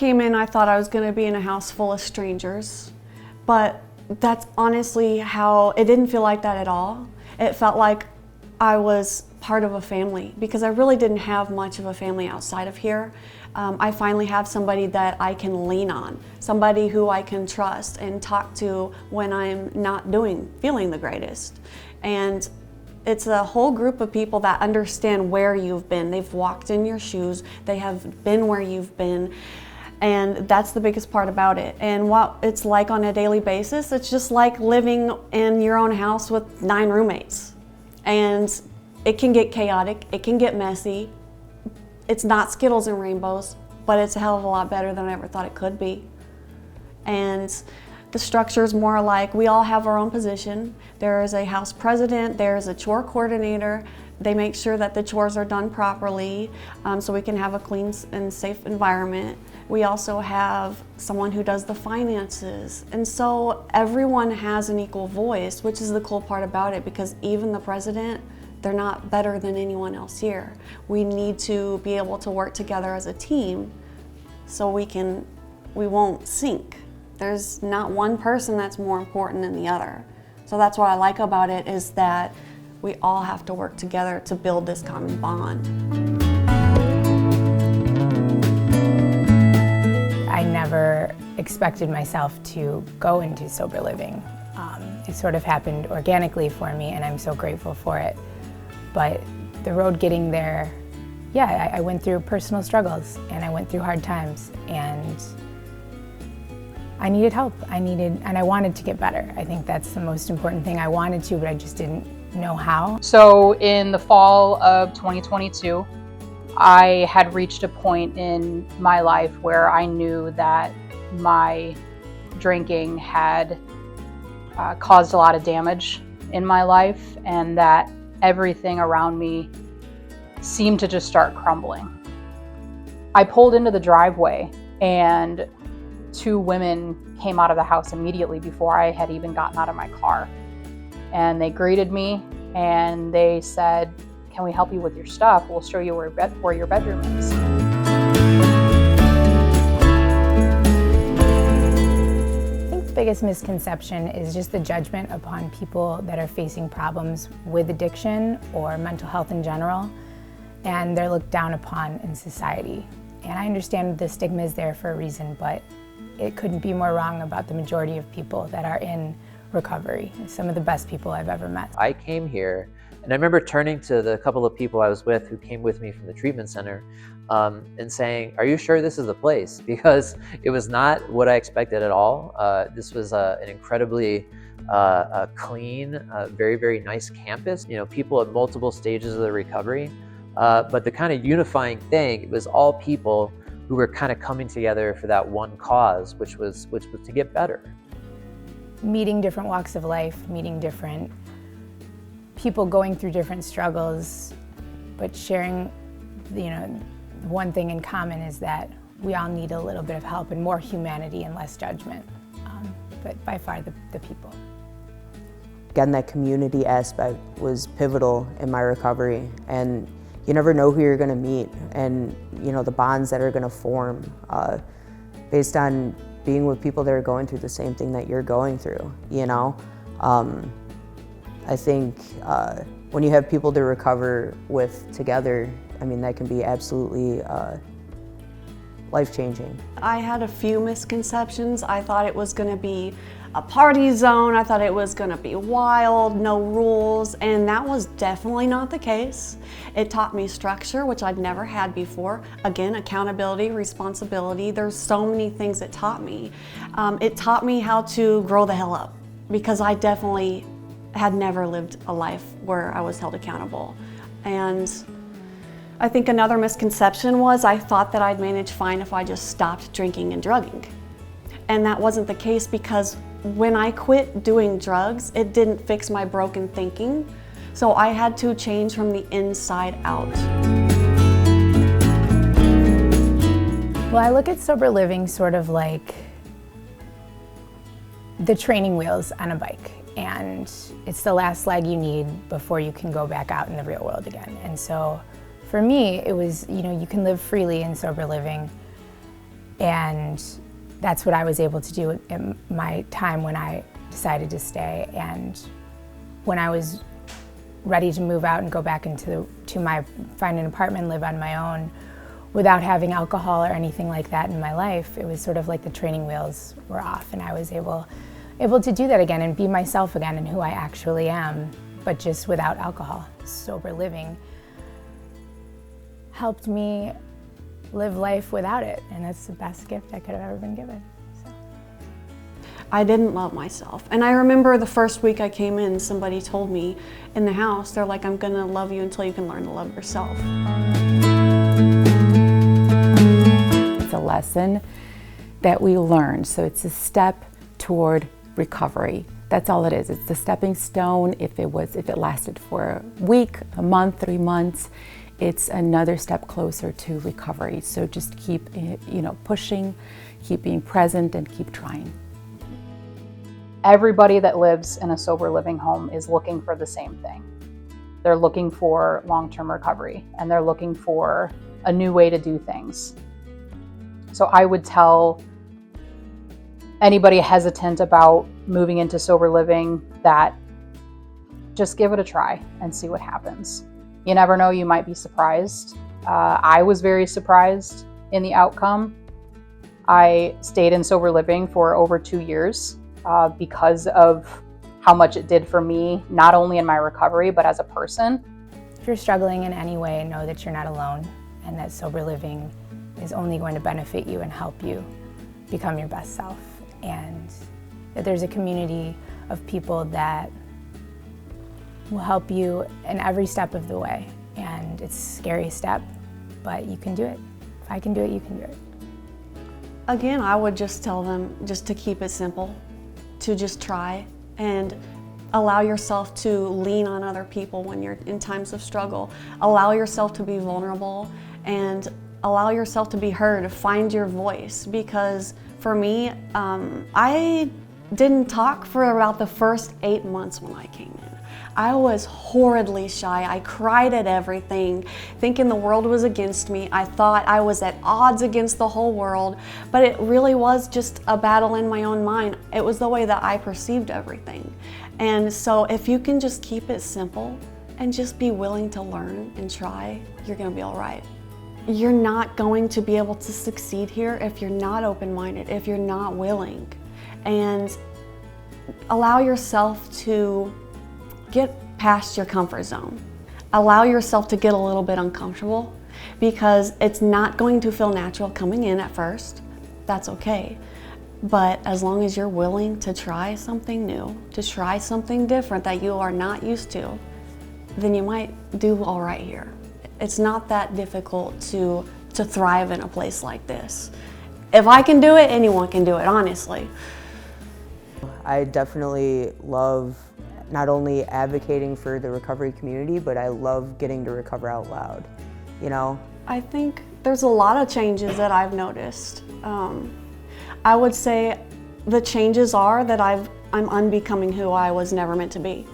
came in, I thought I was going to be in a house full of strangers, but that's honestly how, it didn't feel like that at all. It felt like I was part of a family because I really didn't have much of a family outside of here. I finally have somebody that I can lean on, somebody who I can trust and talk to when I'm not feeling the greatest. And it's a whole group of people that understand where you've been. They've walked in your shoes, they have been where you've been, and that's the biggest part about it. And what it's like on a daily basis, it's just like living in your own house with 9 roommates. And it can get chaotic, it can get messy. It's not Skittles and rainbows, but it's a hell of a lot better than I ever thought it could be. And the structure is more like we all have our own position. There is a house president, there is a chore coordinator. They make sure that the chores are done properly so we can have a clean and safe environment. We also have someone who does the finances. And so everyone has an equal voice, which is the cool part about it, because even the president, they're not better than anyone else here. We need to be able to work together as a team so we won't sink. There's not one person that's more important than the other. So that's what I like about it, is that we all have to work together to build this common bond. I never expected myself to go into sober living. It sort of happened organically for me, and I'm so grateful for it. But the road getting there, yeah, I went through personal struggles and I went through hard times, and I needed help. And I wanted to get better. I think that's the most important thing. I wanted to, but I just didn't know how. So in the fall of 2022, I had reached a point in my life where I knew that my drinking had caused a lot of damage in my life, and that everything around me seemed to just start crumbling. I pulled into the driveway and 2 women came out of the house immediately before I had even gotten out of my car. And they greeted me and they said, "Can we help you with your stuff? We'll show you where your bedroom is." The biggest misconception is just the judgment upon people that are facing problems with addiction or mental health in general, and they're looked down upon in society. And I understand the stigma is there for a reason, but it couldn't be more wrong about the majority of people that are in recovery. Some of the best people I've ever met. I came here and I remember turning to the couple of people I was with who came with me from the treatment center and saying, "Are you sure this is the place?" Because it was not what I expected at all. This was an incredibly clean, very, very nice campus. You know, people at multiple stages of the recovery. But the kind of unifying thing, it was all people who were kind of coming together for that one cause, which was to get better. Meeting different walks of life, meeting different people going through different struggles, but sharing, one thing in common is that we all need a little bit of help and more humanity and less judgment, but by far the people. Again, that community aspect was pivotal in my recovery, and you never know who you're going to meet and the bonds that are going to form based on being with people that are going through the same thing that you're going through. I think when you have people to recover with together, that can be absolutely life-changing. I had a few misconceptions. I thought it was going to be a party zone. I thought it was going to be wild, no rules, and that was definitely not the case. It taught me structure, which I'd never had before. Again, accountability, responsibility. There's so many things it taught me. It taught me how to grow the hell up, because I definitely had never lived a life where I was held accountable. And I think another misconception was I thought that I'd manage fine if I just stopped drinking and drugging. And that wasn't the case, because when I quit doing drugs, it didn't fix my broken thinking. So I had to change from the inside out. Well, I look at sober living sort of like the training wheels on a bike. And it's the last leg you need before you can go back out in the real world again. And so for me, it was, you can live freely in sober living, And that's what I was able to do in my time when I decided to stay. And when I was ready to move out and go back find an apartment, live on my own, without having alcohol or anything like that in my life, it was sort of like the training wheels were off, and I was able to do that again and be myself again and who I actually am, but just without alcohol. Sober living helped me live life without it, and that's the best gift I could have ever been given. So. I didn't love myself. And I remember the first week I came in, somebody told me in the house, they're like, I'm gonna love you until you can learn to love yourself. It's a lesson that we learned, so it's a step toward recovery. That's all it is. It's the stepping stone. If it lasted for a week, a month, 3 months, it's another step closer to recovery. So just keep, pushing, keep being present, and keep trying. Everybody that lives in a sober living home is looking for the same thing. They're looking for long-term recovery, and they're looking for a new way to do things. So I would tell anybody hesitant about moving into sober living that just give it a try and see what happens. You never know, you might be surprised. I was very surprised in the outcome. I stayed in sober living for over 2 years because of how much it did for me, not only in my recovery, but as a person. If you're struggling in any way, know that you're not alone, and that sober living is only going to benefit you and help you become your best self. And that there's a community of people that will help you in every step of the way. And it's a scary step, but you can do it. If I can do it, you can do it. Again, I would just tell them just to keep it simple, to just try and allow yourself to lean on other people when you're in times of struggle. Allow yourself to be vulnerable and allow yourself to be heard. Find your voice, because for me, I didn't talk for about the first 8 months when I came in. I was horridly shy. I cried at everything, thinking the world was against me. I thought I was at odds against the whole world, but it really was just a battle in my own mind. It was the way that I perceived everything. And so if you can just keep it simple and just be willing to learn and try, you're gonna be all right. You're not going to be able to succeed here if you're not open-minded, if you're not willing. And allow yourself to get past your comfort zone. Allow yourself to get a little bit uncomfortable, because it's not going to feel natural coming in at first. That's okay. But as long as you're willing to try something new, to try something different that you are not used to, then you might do all right here. It's not that difficult to thrive in a place like this. If I can do it, anyone can do it, honestly. I definitely love not only advocating for the recovery community, but I love getting to recover out loud, I think there's a lot of changes that I've noticed. I would say the changes are that I'm unbecoming who I was never meant to be.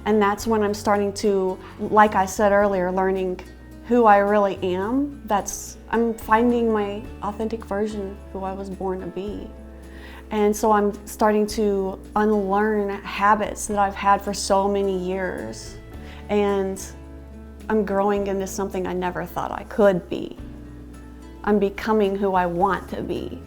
And that's when I'm starting to, like I said earlier, learning who I really am. I'm finding my authentic version, who I was born to be. And so I'm starting to unlearn habits that I've had for so many years. And I'm growing into something I never thought I could be. I'm becoming who I want to be.